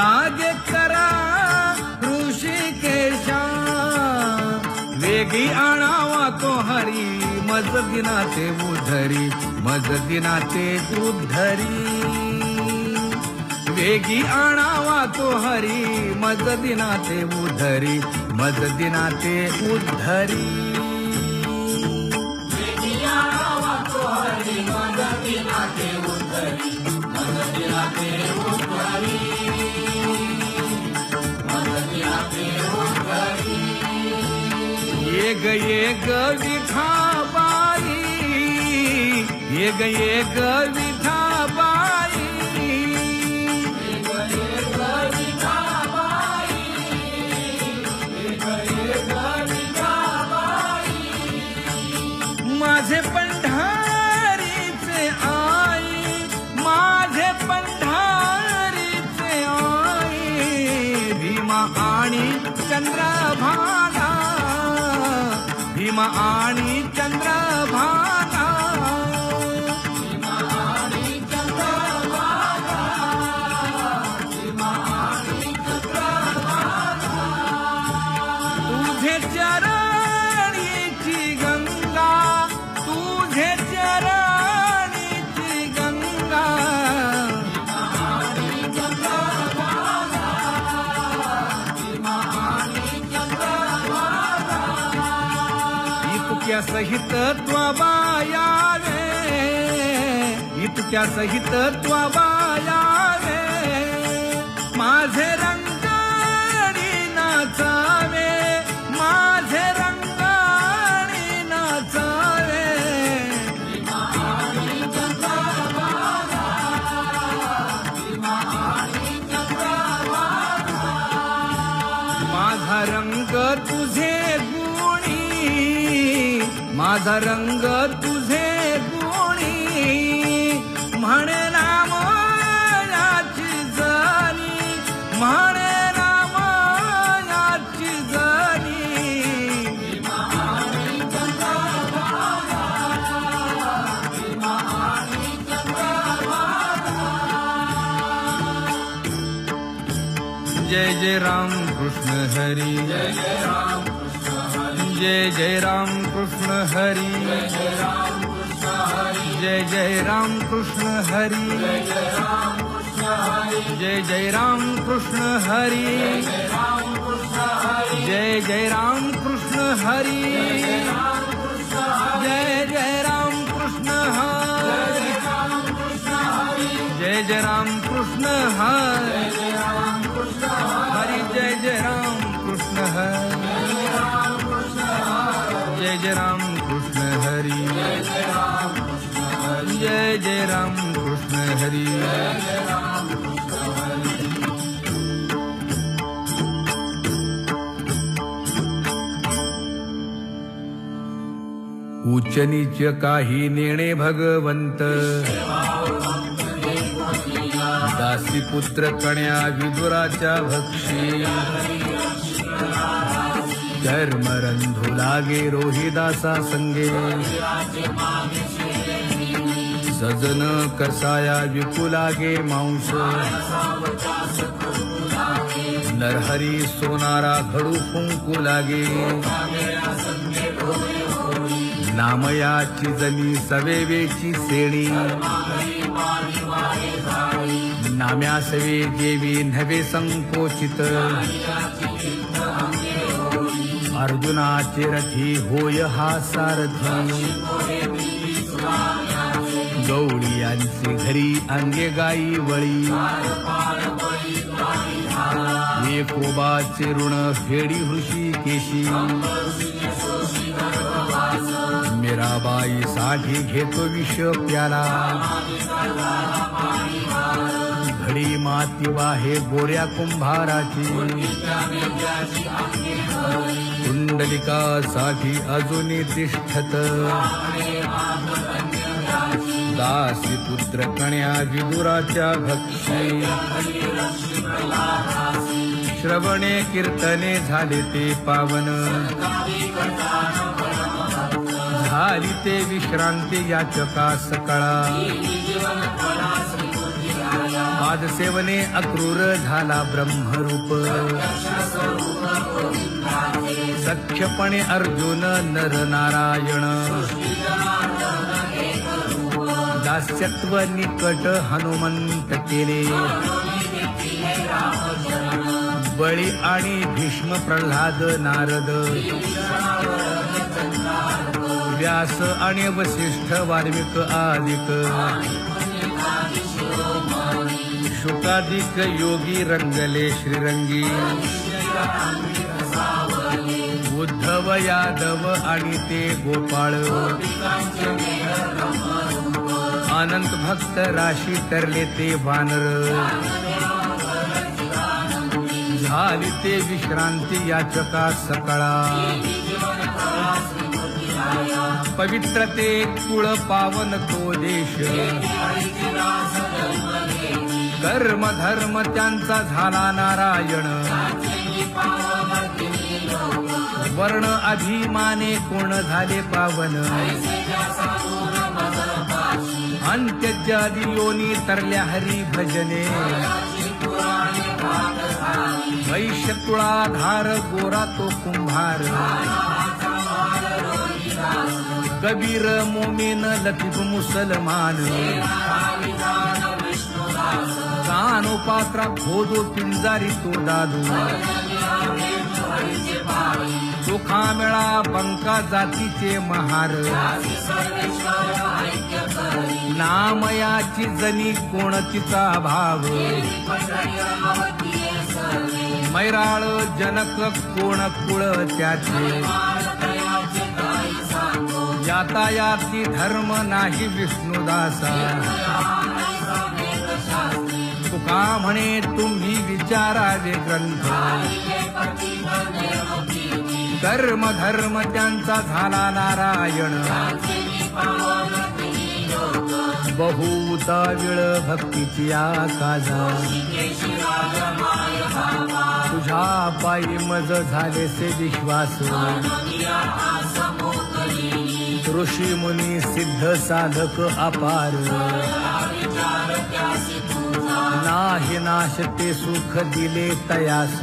जागे करा ऋषिकेशा, वेगी आणावा तो हरी मज दिनाचे उधरी, मज दिनाचे उधरी. वेगी आणावा तो हरी मज दिनाचे उधरी, मज दिनाचे उधरी. वेगी आणावा तो हरी मज दिनाचे उधरी, मज दिनाचे उधरी, मज दिनाचे उधरी. ये ग विठाबाई, ये ग विठाबाई, माझे पंढारीचे आई, माझे पंढारीचे आई. भीमा आणि चंद्रभागा, भीमा आणि चंद्रभागा, भीमा आणि चंद्रभागा, भीमा आणि चंद्रभागा. तुझे चरणीची गंगा, तुझे चरणीची गंगा, भीमा आणि चंद्रभागा, भीमा आणि चंद्रभागा. इतक्या सहित त्वबायावे, इतक्या सहित त्वबायावे. माझे रंगाणी नाचावे, माझे रंगाणी नाचावे. भीमा आणि चंद्रभागा, भीमा आणि चंद्रभागा. माझा रंग तुझे गुणी, माझा रंग तुझे गुणी. म्हणे नाम याची जनी, म्हणे नाम याची जनी. भीमा आणि चंद्रभागा, भीमा आणि चंद्रभागा. जय जय राम कृष्ण हरी, जय जय राम कृष्ण हरी, जय जय राम कृष्ण हरी, जय जय राम कृष्ण हरी, जय जय राम कृष्ण हरी, जय जय राम कृष्ण हरी, जय जय राम कृष्ण हरी, जय जय राम कृष्ण हरी, जय जय राम कृष्ण हरी, जय जय राम कृष्ण हरी, जय जय राम कृष्ण हरी, जय जय राम कृष्ण हरी, जय जय राम कृष्ण हरी. उच्च नीच काही नेणे भगवंत, दासी पुत्र कण्या विदुराच्या भक्षी. धर्मरंधू लागे रोहिदासा संगे, सजन करसाया विकू लागे मांस. नरहरी सोनारा घडू फुंकू लागे, नामयाची जमी सवेवेची सेणी. नाम्यासवे देवी नव्हे संकोचित, अर्जुनाचे रथी होय हा सारथी. गवळियांचे घरी अंगे गाई वळी, एकोबाचे ऋण फेडी हृषीकेशी. मीराबाई साठी घेतो विष प्याला, घडी माती वाहे गोड्या कुंभाराची. कुंडलिकासाठी अजूनही तिष्ठत, दासी पुत्र कण्या विदुराच्या भक्षी. श्रवणे कीर्तने झाले ते पावन, झाली ते विश्रांती याचका सकळा. पादसेवने अक्रूर झाला ब्रह्मरूप सख्यपणे अर्जुन नर नारायण दास्यत्व निकट हनुमंत केले बळी आणि भीष्म प्रल्हाद नारद व्यास आणि वसिष्ठ वाल्मिक आदिक शुकादिक योगी रंगले श्रीरंगी उद्धव यादव आणि ते गोपाळ अनंत भक्त राशी तरले ते वानर झाली ते विश्रांती याचका सकाळा पवित्र ते कुळ पावन तो देश कर्म धर्म त्यांचा झाला नारायण वर्ण अभिमाने कोण झाले पावन अंत्यजादी योनी तरल्या हरी भजने वैश्य कुळाधार गोरा तो कुंभार कबीर मोमीन लतीफ मुसलमान कानोपात्रा खोदो पिंजारी तो दादू सुखामेळा बंका जातीचे महार नामयाची जनी कोण तिचा भाव मैराळ जनक कोण कुळ त्याचे यातायाती धर्म नाही विष्णुदासा तुका म्हणे तुम्ही विचारावे ग्रंथ कर्म धर्म त्यांचा झाला नारायण बहुता वेळ भक्तीची आकाजा तुझ्या पायी मज झाले से विश्वास ऋषी मुनी सिद्ध साधक अपार नाही नाश ते सुख दिले तयास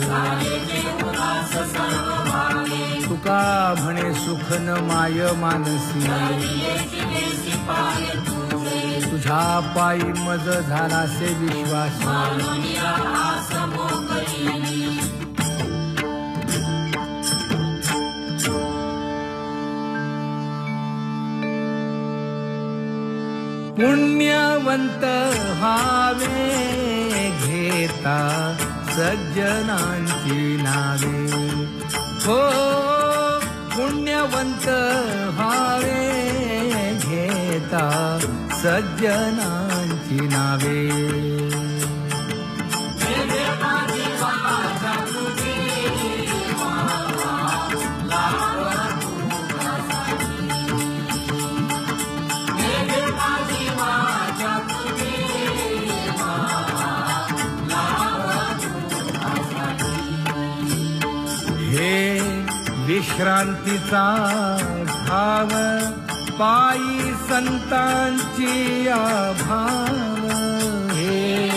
तुका म्हणे सुख न माय मानसी तुझ्या पायी मज झाला से विश्वास पुण्यवंत व्हावे घेता सज्जनांची नावे हो पुण्यवंत व्हावे घेता सज्जनांची नावे हे विश्रांतीचा भाव पायी संतांची भाव हे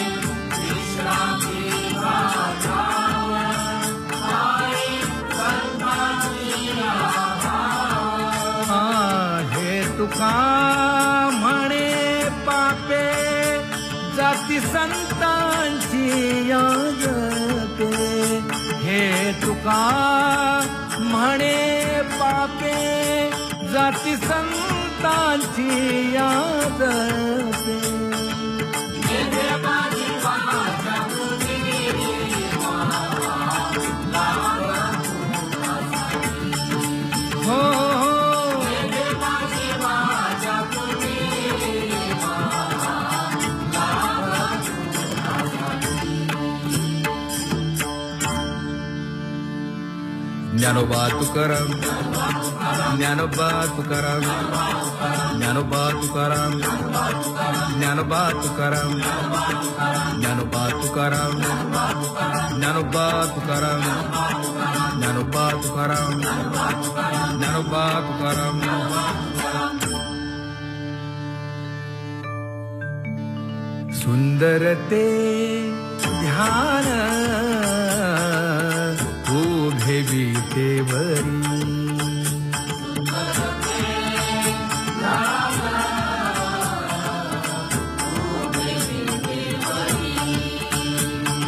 विश्रांतीचा भाव पायी संतांची भाव हे तुका म्हणे पापे जाती संतांची याजते हे तुका म्हणे पापे जाती संतांची यादते हो ज्ञानोबा तुकाराम ज्ञानोबा तुकाराम ज्ञानोबा तुकाराम ज्ञानोबा तुकाराम ज्ञानोबा तुकाराम ज्ञानोबा तुकाराम ज्ञानोबा तुकाराम ज्ञानोबा तुकाराम सुंदर ते ध्यान उभे विटेवरी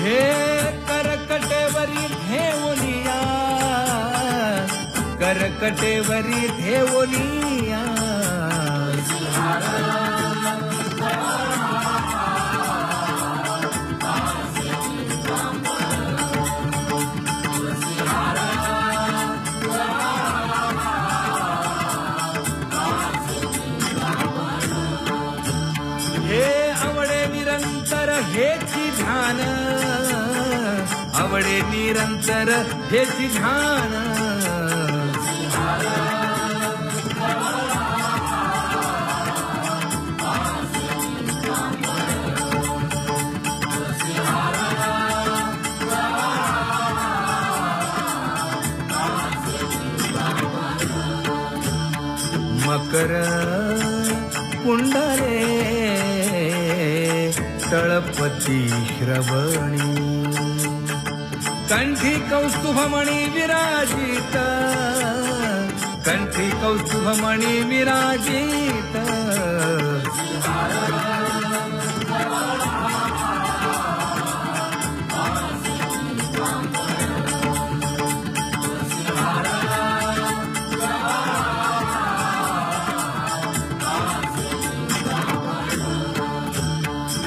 हे करकटेवरी घेऊनिया करकटेवरी घेऊनिया हे आवडे निरंतर हेची ध्यान आवडे निरंतर हेची ध्यान मकर कुंडले तळपती श्रवणी कंठी कौस्तुभमणी विराजित कंठी कौस्तुभमणी विराजित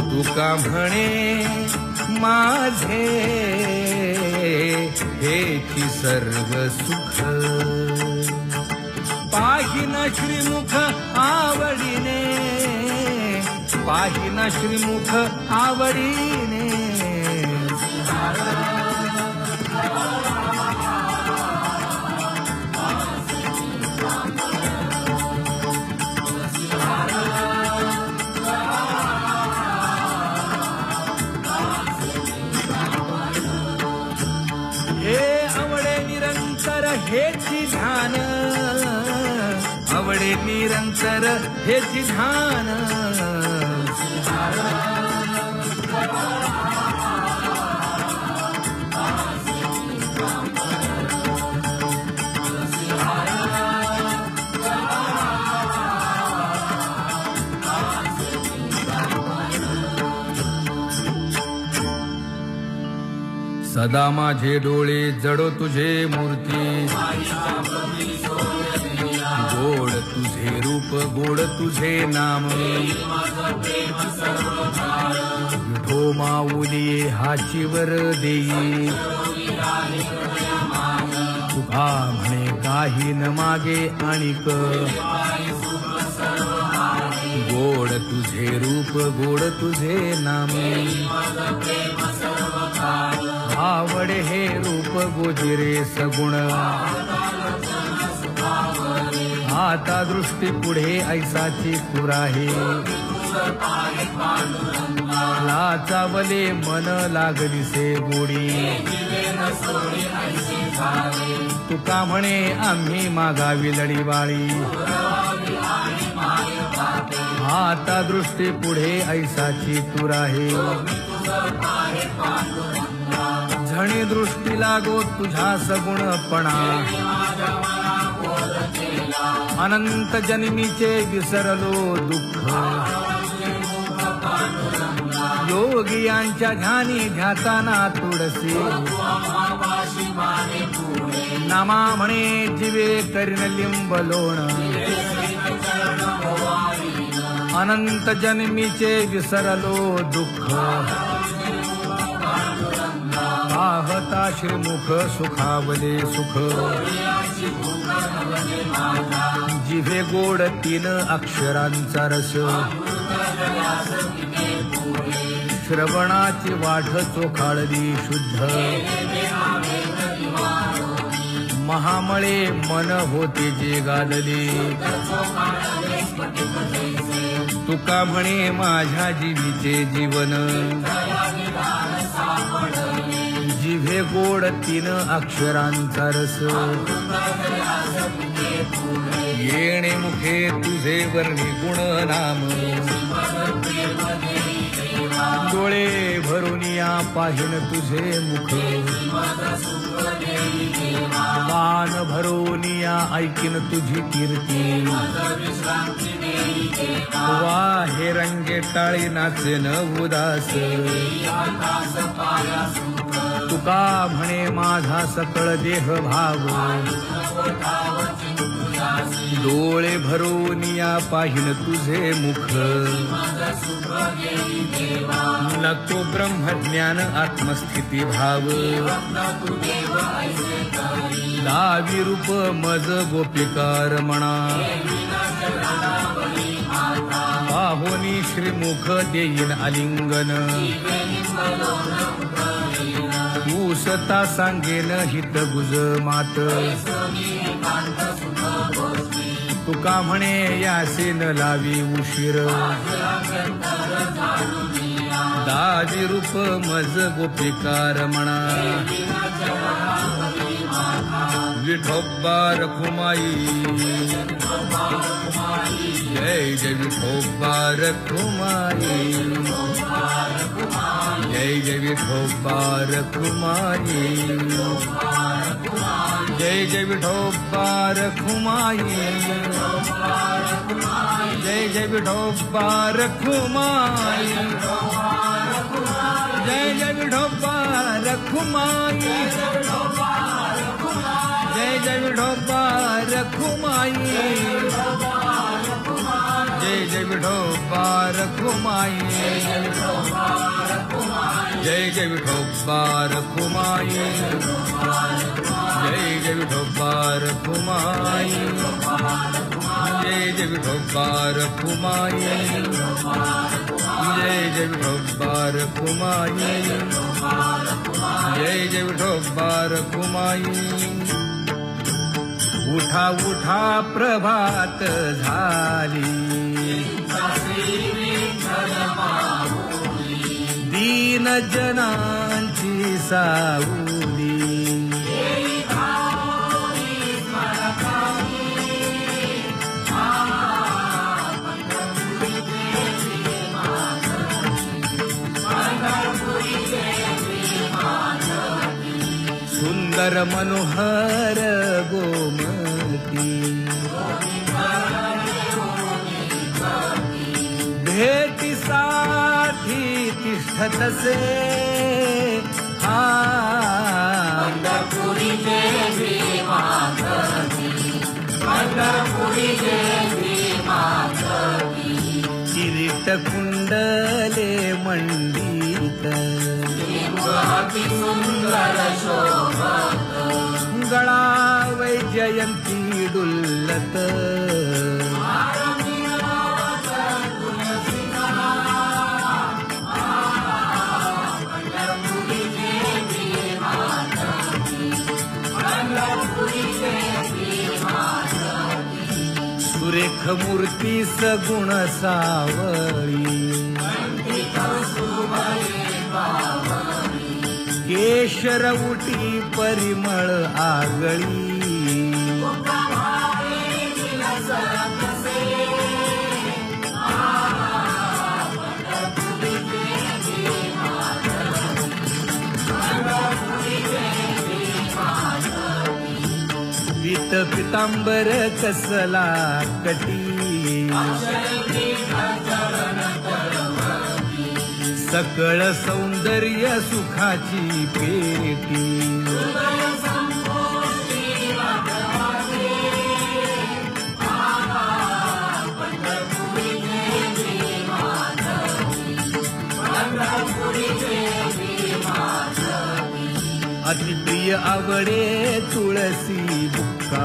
तुका म्हणे माझे हेची सर्व सुख पाहिना श्रीमुख आवडीने पाहिना श्रीमुख आवडीने हे आवडे निरंतर हेची ध्यान आवडे निरंतर हेची ध्यान सदा माझे डोळे जडो तुझे मूर्ती गोड तुझे रूप गोड तुझे नाम विठो माऊली हाचीवर देई तुका म्हणे काही न मागे आणिक गोड तुझे रूप गोड तुझे नाम आवडे हे रूप गोजिरे सगुण आता दृष्टी पुढे ऐसाची तुराही लाचावले मन लागलीसे गोडी तुका म्हणे आम्ही मागावी लढीवाळी आता दृष्टी पुढे ऐसाची तुराही झणी दृष्टी लागो तुझा सगुणपणा अनंत जन्मीचे विसरलो दुःख योगियांच्या ध्यानी ध्याताना तुळसी नामा म्हणे जीवे करीन लिंब लोण अनंत जन्मीचे विसरलो दुःख पाहता श्रीमुख सुखावले सुख जिभे गोड 3 अक्षरांचा रस श्रवणाची वाढ चोखाळली शुद्ध महामळे मन होते जे गादले तुका म्हणे माझ्या जीवीचे जीवन जिभे गोड 3 अक्षरांचा रस येणे मुखे तुझे वर्णी गुण नाम पाहिन तुझे मुख मान भरोनिया ऐकिन तुझी कीर्ती वाहे रंगे टाळी नाचेन उदास तुका म्हणे माझा सकळ देह भाव डोळे भरोनिया पाहिन तुझे मुख नको ब्रह्मज्ञान आत्मस्थिती भाव लावी रूप मज गोपिकार म्हणा पाहोनी श्रीमुख देईन आलिंगन उसता सांगेन हित गुज मात तुका म्हणे यासे न लावी उशीर दाजी रूप मज गोपिकार म्हणा विठोबा रखुमाई जय जय विठोबा रखुमाई जय जय विठोबा रखुमाई जय जय विठोबा रखुमाई जय जय विठोबा रखुमाई जय जय विठोबा रखुमाई जय जय विठोबा रखुमाई जय जय विठोबा रखुमाई जय जय विठोबा रखुमाई जय जय विठोबा रखुमाई जय जय विठोबा रखुमाई जय जय विठोबा रखुमाई जय जय विठोबा रखुमाई उठा उठा प्रभात झाली दीन जनांची सावली सुंदर मनोहर गोमती भेटीसाठी तिष्ठतसे पंढरपुरी देवी माधवी पंढरपुरी देवी माधवी किरीट कुंडले मंडित सुंदर शोभत गळा वैजयंती डुल्लत सुरेख मूर्ती सगुण सावळी केशर उटी परिमळ आगळी पीत पितांबर कसला कटी सकळ सौंदर्य सुखाची पेटी अतिप्रिय आवडे तुळसी बुक्का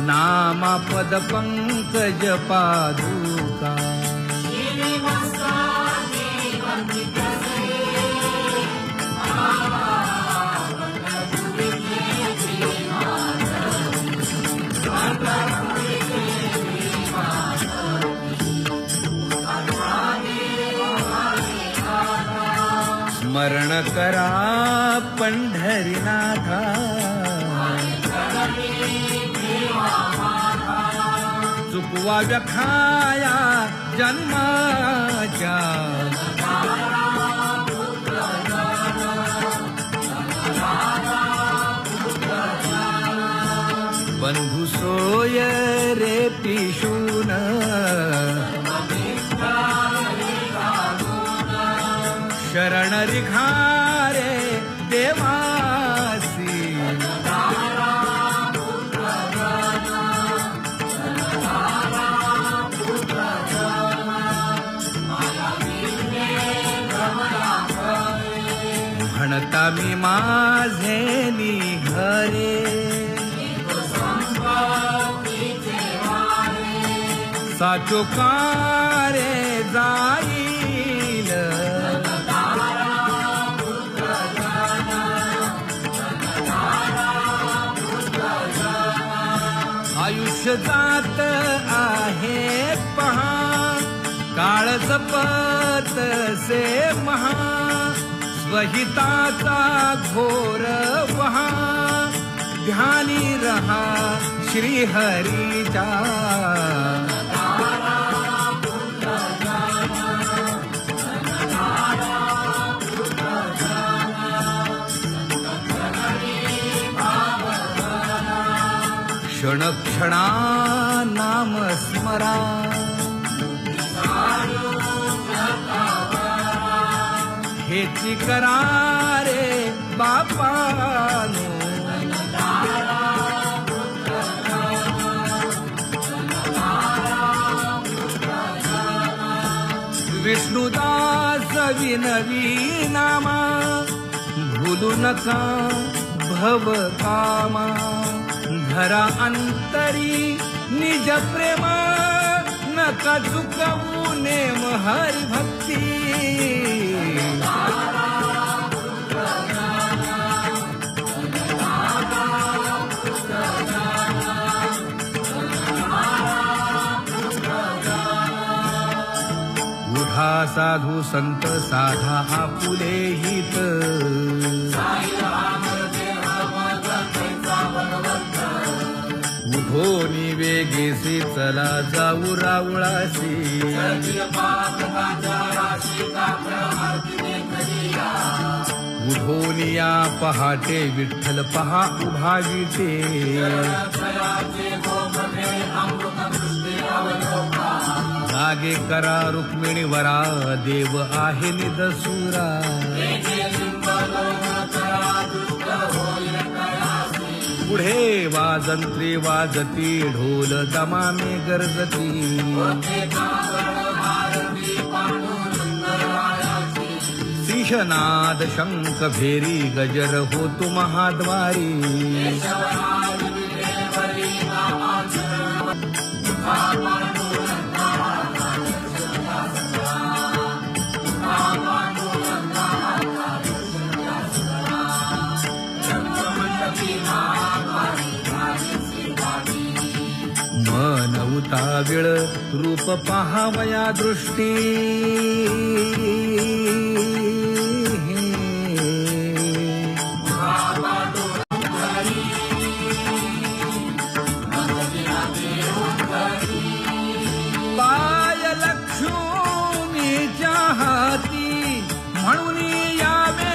नामा पद पंकज पादुका स्मरण करा पंढरीनाथा चुकवा व्यखाया जन्माच्या बंधू सोय रे पिशून शरण रिघारे देवासी म्हणता मी माझे निघरे साचो कारे जाईल आयुष्य जात आहे पहा काळ जपत से महा स्वहिताचा घोर वहा ध्यानी रहा श्री हरीचा क्षण क्षणा नाम स्मरा हेची करारे बापानो विष्णुदास विनवी नामा भूलू नका भव कामा धरा अंतरी निज प्रेमा नका चुकवू नेम हरि भक्ती उठा साधू संत साधा आपुले हित उठोनी वेगेसी चला जाऊ रावळासी उठोनिया पहाटे विठ्ठल पहा उभा विटे जागे करा रुक्मिणी वरा देव आहे निदसुरा पुढे वाजंत्री वाजती ढोल दमामे गरजती शिशनाद शंख भेरी गजर होतो महाद्वारी मन उताविळ रूप पाहावया दृष्टी पाय लक्ष्मीच्या हाती म्हणून यावे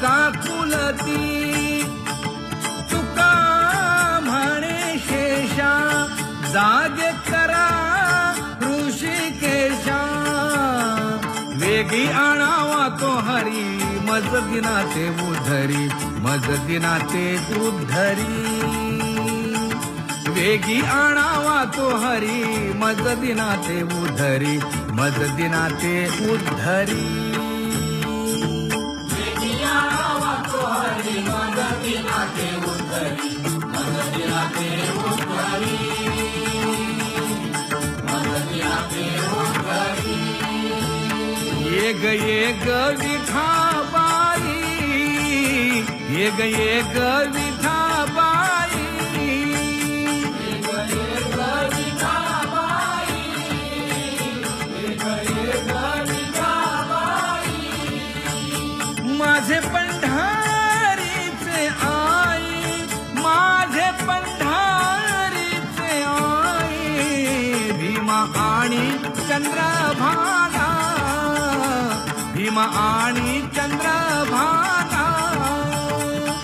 काकुलती जागे करा ऋषिकेशा वेगी आणावा तो हरी मज दिनाते उद्धरी मज दिनाते उद्धरी वेगी आणावा तो हरी मज दिनाते उद्धरी मज दिनाते उद्धरी वेगी आणावा तो हरी मज दिनाते उद्धरी मज दिनाते उद्धरी ये ग विठाबाई ये ग विठाबाई माझे पंढारीचे आई माझे पंढारीचे आई आणि चंद्रभागा, भीमा आणि चंद्रभागा,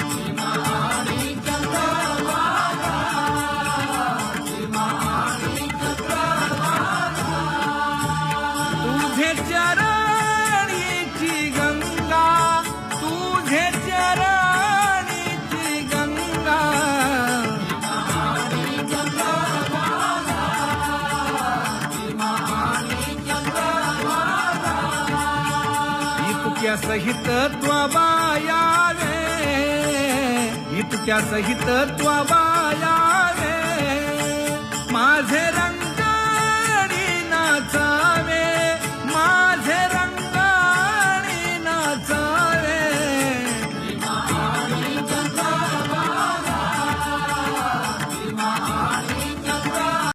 भीमा आणि चंद्रभागा, भीमा आणि चंद्रभागा. तुझे चरणीची गंगा, तुझे चरणीची गंगा, इतक्या सहित त्वबायावे, इतक्या सहित त्वबायावे, माझे